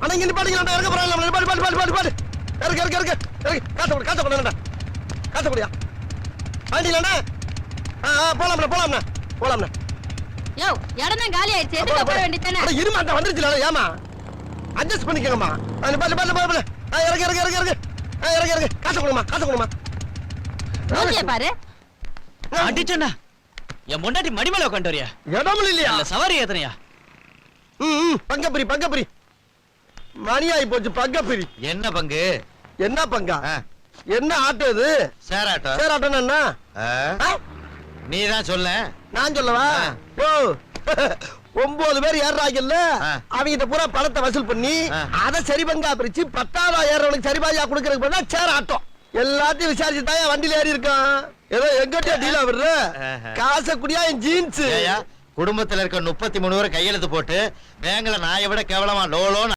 ஆனா இங்க நிப்பாட்டிங்களா இறங்க போறாங்க பாடு இறக்கு காசு கொடுடா காசு கொடுயா ஆண்டிலண்ணா போலாம்ண்ணா யோ இடம் காலி ஆயிடுச்சு எதுக்கு போக வேண்டியதானே இருமா அந்த வந்துருச்சுல ஏமா அட்ஜஸ்ட் பண்ணிக்கங்கம்மா பாரு இறக்கு காசு கொடுமா மூஞ்சிய பாரு அடிச்சண்ணா என் முன்னாடி மடி மேல உட்காந்து வரியா இடம் இல்லையா சவாரி ஏத்தனையா பங்கப்பிரி மணியாயி போச்சு பங்கப்பிரி என்ன பங்கு என்ன பங்கா என்ன ஆட்டோ இது சேராட்டம் என்ன நீதான் சொல்ல நான் சொல்லவா ஓ 9 பேர் ஏறாங்கல்ல அவங்க பூரா பணத்தை வசூல் பண்ணி அதை சரி பங்கா பிரிச்சு 10,000 ஏறவனுக்கு சரி பாதியா கொடுக்கறதுக்கு பண்ணா சேர் ஆட்டம் எல்லாத்தையும் விசாரிச்சு தான் வண்டியில ஏறி இருக்கான் ஏதோ எங்கிட்ட டீலா விடுற காசை குடியா என் ஜீன்ஸ் குடும்பத்துல இருக்க 33 பேர் கையெழுத்து போட்டு பேங்க்ல நாயை விட கேவலமா லோலோ